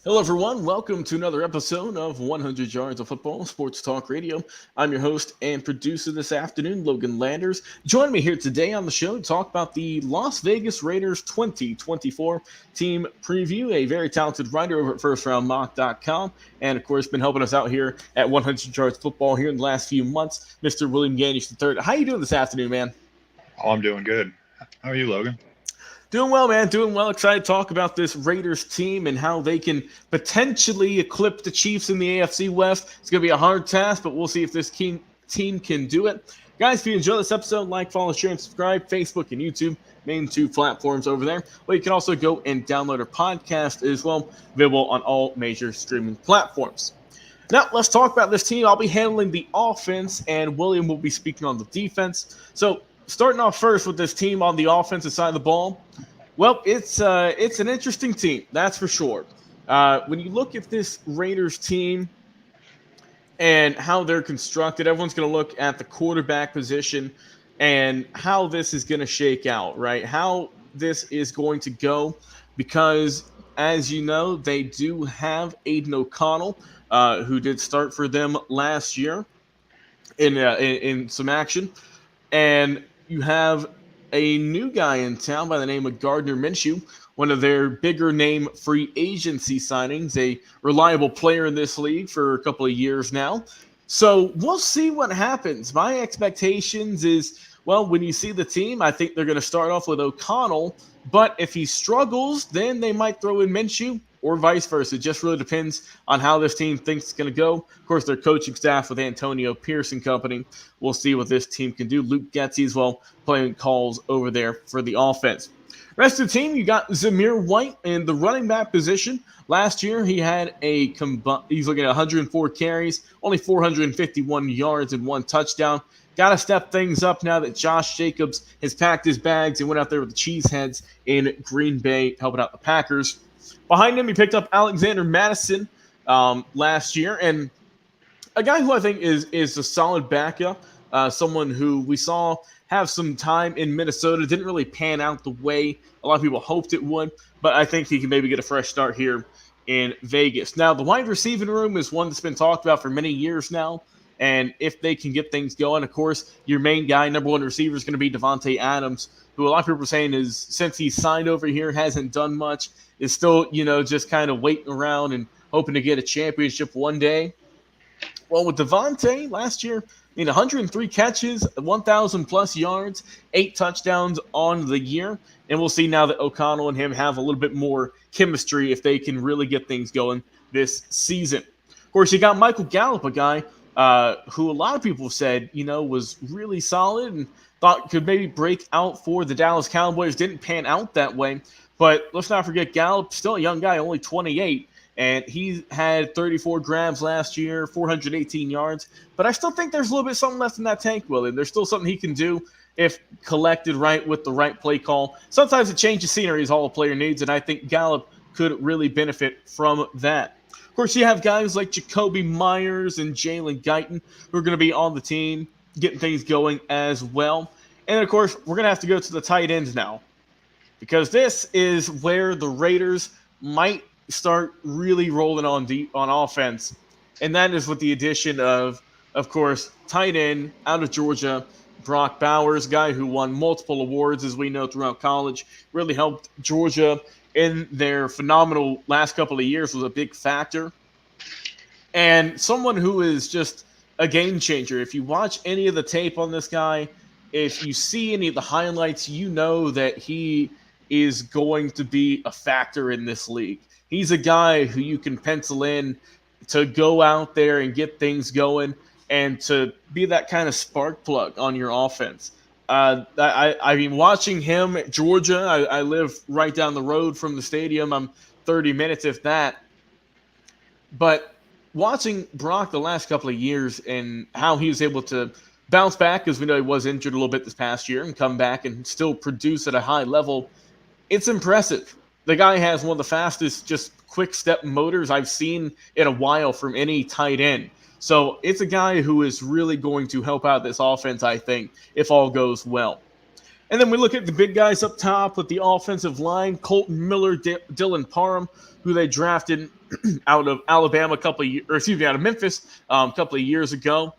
Hello, everyone. Welcome to another episode of 100 Yards of Football Sports Talk Radio. I'm your host and producer this afternoon, Logan Landers. Join me here today on the show to talk about the Las Vegas Raiders 2024 team preview. A very talented writer over at FirstRoundMock.com, and of course, been helping us out here at 100 Yards Football here in the last few months, Mr. William Yanish III. How you doing this afternoon, man? Oh, I'm doing good. How are you, Logan? Doing well, man. Doing well. Excited to talk about this Raiders team and how they can potentially eclipse the Chiefs in the AFC West. It's going to be a hard task, but we'll see if this team can do it. Guys, if you enjoy this episode, like, follow, share, and subscribe. Facebook and YouTube, main two platforms over there. Well, you can also go and download our podcast as well, available on all major streaming platforms. Now, let's talk about this team. I'll be handling the offense, and William will be speaking on the defense. So, starting off first with this team on the offensive side of the ball, well, it's an interesting team, that's for sure. When you look at this Raiders team and how they're constructed, everyone's going to look at the quarterback position and how this is going to shake out, right? How this is going to go, because as you know, they do have Aiden O'Connell, who did start for them last year in some action, and you have a new guy in town by the name of Gardner Minshew, one of their bigger name free agency signings, a reliable player in this league for a couple of years now. So we'll see what happens. My expectations is, well, when you see the team, I think they're going to start off with O'Connell, but if he struggles, then they might throw in Minshew, or vice versa. It just really depends on how this team thinks it's going to go. Of course, their coaching staff with Antonio Pierce and company, we'll see what this team can do. Luke Getsy as well playing calls over there for the offense. Rest of the team, you got Zamir White in the running back position. Last year, he had he's looking at 104 carries, only 451 yards and one touchdown. Got to step things up now that Josh Jacobs has packed his bags and went out there with the Cheeseheads in Green Bay, helping out the Packers. Behind him, he picked up Alexander Madison last year, and a guy who I think is a solid backup, someone who we saw have some time in Minnesota, didn't really pan out the way a lot of people hoped it would, but I think he can maybe get a fresh start here in Vegas. Now, the wide receiving room is one that's been talked about for many years now, and if they can get things going, of course, your main guy, number one receiver, is going to be Devontae Adams, who a lot of people are saying is, since he's signed over here, hasn't done much, is still, just kind of waiting around and hoping to get a championship one day. Well, with Devontae last year, 103 catches, 1,000-plus yards, 8 touchdowns on the year. And we'll see now that O'Connell and him have a little bit more chemistry if they can really get things going this season. Of course, you got Michael Gallup, a guy who a lot of people said, was really solid and thought could maybe break out for the Dallas Cowboys. Didn't pan out that way. But let's not forget Gallup, still a young guy, only 28, and he had 34 grabs last year, 418 yards. But I still think there's a little bit something left in that tank, William. There's still something he can do if collected right with the right play call. Sometimes a change of scenery is all a player needs, and I think Gallup could really benefit from that. Of course, you have guys like Jacoby Myers and Jalen Guyton who are going to be on the team, getting things going as well. And, of course, we're going to have to go to the tight ends now, because this is where the Raiders might start really rolling on offense. And that is with the addition of course, tight end out of Georgia, Brock Bowers, guy who won multiple awards, as we know, throughout college, really helped Georgia in their phenomenal last couple of years, was a big factor. And someone who is just a game changer. If you watch any of the tape on this guy, if you see any of the highlights, you know that he is going to be a factor in this league. He's a guy who you can pencil in to go out there and get things going and to be that kind of spark plug on your offense. I've been watching him at Georgia. I live right down the road from the stadium. I'm 30 minutes, if that. But watching Brock the last couple of years and how he was able to bounce back, because we know he was injured a little bit this past year, and come back and still produce at a high level, it's impressive. The guy has one of the fastest, just quick step motors I've seen in a while from any tight end. So it's a guy who is really going to help out this offense, I think, if all goes well. And then we look at the big guys up top with the offensive line: Colton Miller, Dylan Parham, who they drafted out of Alabama out of Memphis a couple of years ago.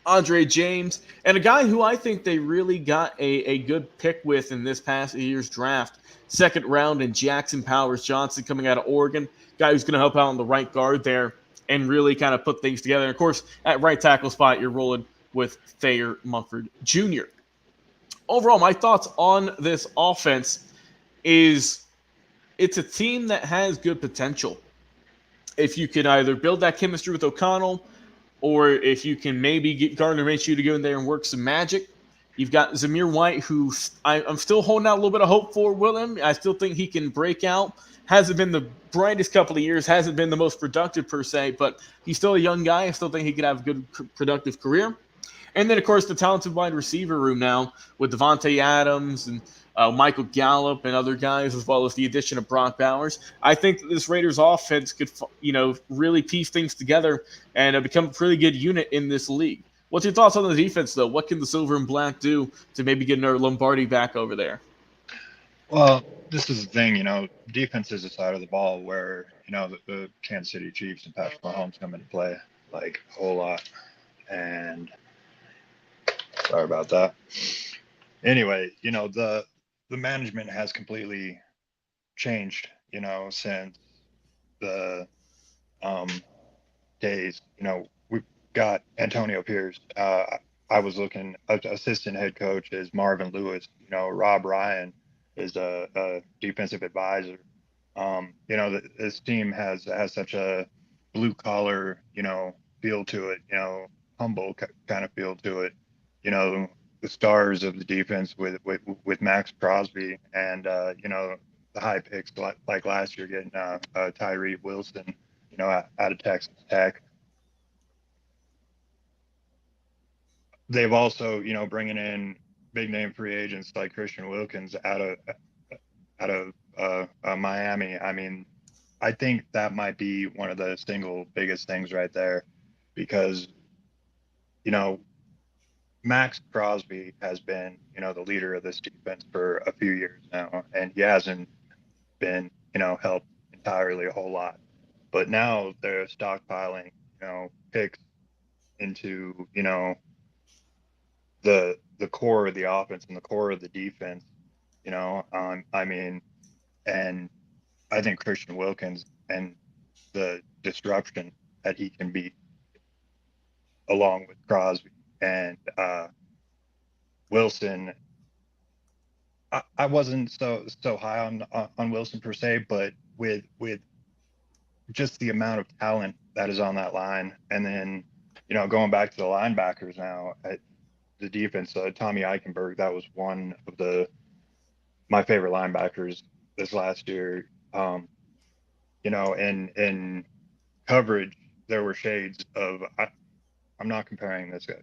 Andre James, and a guy who I think they really got a good pick with in this past year's draft, second round, in Jackson Powers Johnson coming out of Oregon, guy who's going to help out on the right guard there and really kind of put things together. And of course, at right tackle spot, you're rolling with Thayer Munford Jr. Overall, my thoughts on this offense is it's a team that has good potential. If you can either build that chemistry with O'Connell, or if you can maybe get Gardner Minshew to go in there and work some magic. You've got Zamir White, who I'm still holding out a little bit of hope for, William. I still think he can break out. Hasn't been the brightest couple of years, hasn't been the most productive per se, but he's still a young guy. I still think he could have a good, productive career. And then, of course, the talented wide receiver room now with Devontae Adams and Michael Gallup and other guys, as well as the addition of Brock Bowers. I think that this Raiders offense could, really piece things together and become a pretty good unit in this league. What's your thoughts on the defense, though? What can the Silver and Black do to maybe get another Lombardi back over there? Well, this is the thing, defense is a side of the ball where, the Kansas City Chiefs and Patrick Mahomes come into play like a whole lot. And sorry about that. Anyway, the management has completely changed, since the days. We've got Antonio Pierce. I was looking. Assistant head coach is Marvin Lewis. Rob Ryan is a defensive advisor. This team has such a blue collar, feel to it. Humble kind of feel to it. The stars of the defense with Max Crosby and the high picks like last year getting Tyree Wilson, out of Texas Tech. They've also, bringing in big name free agents like Christian Wilkins out of Miami. I mean, I think that might be one of the single biggest things right there, because Max Crosby has been, the leader of this defense for a few years now, and he hasn't been, helped entirely a whole lot. But now they're stockpiling, picks into, the core of the offense and the core of the defense, I mean, and I think Christian Wilkins and the disruption that he can be, along with Crosby and Wilson. I wasn't so high on Wilson per se, but with just the amount of talent that is on that line, and then going back to the linebackers now at the defense, Tommy Eichenberg, that was one of my favorite linebackers this last year. In coverage, there were shades of. I'm not comparing this to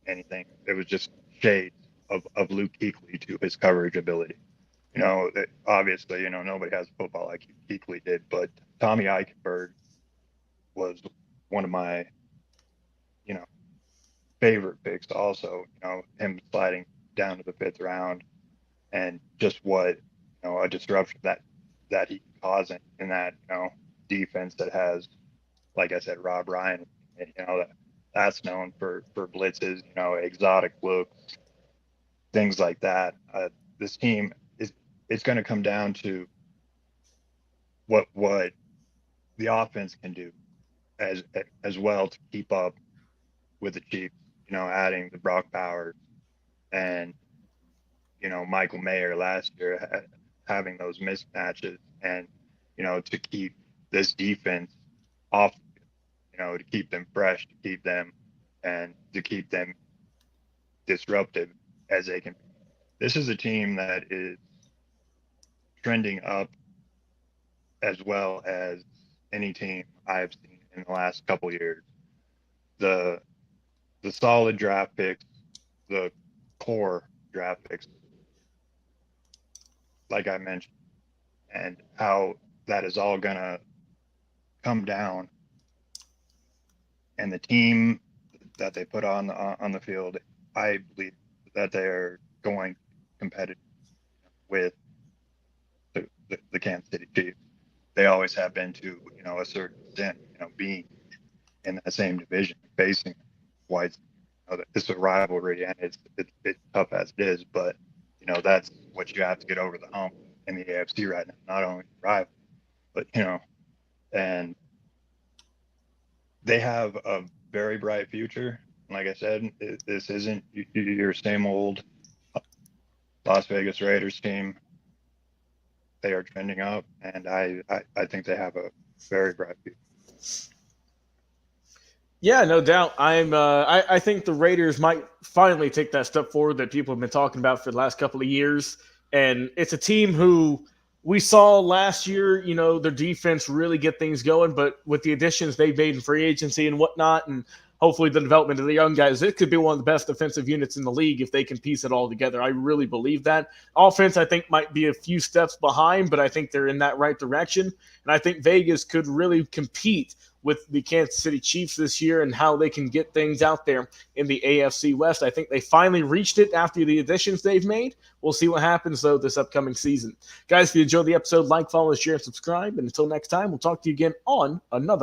anything. It was just shades of Luke Kuechly to his coverage ability. Obviously, nobody has football like Kuechly did, but Tommy Eichenberg was one of my, favorite picks also, him sliding down to the fifth round, and just what, a disruption that he causing in that, defense that has, like I said, Rob Ryan, that's known for blitzes, exotic looks, things like that. This team it's going to come down to what the offense can do as well to keep up with the Chiefs. Adding the Brock Bowers and Michael Mayer last year, having those mismatches, and to keep this defense off, to keep them fresh, to keep them disruptive as they can. This is a team that is trending up as well as any team I've seen in the last couple of years. The solid draft picks, the core draft picks, like I mentioned, and how that is all gonna come down, and the team that they put on the field, I believe that they're going to competitive with the Kansas City Chiefs. They always have been to, a certain extent, being in that same division, facing whites. It's a rivalry, and it's tough as it is, but that's what you have to get over the hump in the AFC right now. Not only rival, but and they have a very bright future. Like I said, this isn't your same old Las Vegas Raiders team. They are trending up, and I think they have a very bright future. Yeah, no doubt. I think the Raiders might finally take that step forward that people have been talking about for the last couple of years. And it's a team who we saw last year, their defense really get things going, but with the additions they've made in free agency and whatnot, and hopefully the development of the young guys, it could be one of the best defensive units in the league if they can piece it all together. I really believe that. Offense, I think, might be a few steps behind, but I think they're in that right direction. And I think Vegas could really compete with the Kansas City Chiefs this year and how they can get things out there in the AFC West. I think they finally reached it after the additions they've made. We'll see what happens, though, this upcoming season. Guys, if you enjoyed the episode, like, follow, share, and subscribe. And until next time, we'll talk to you again on another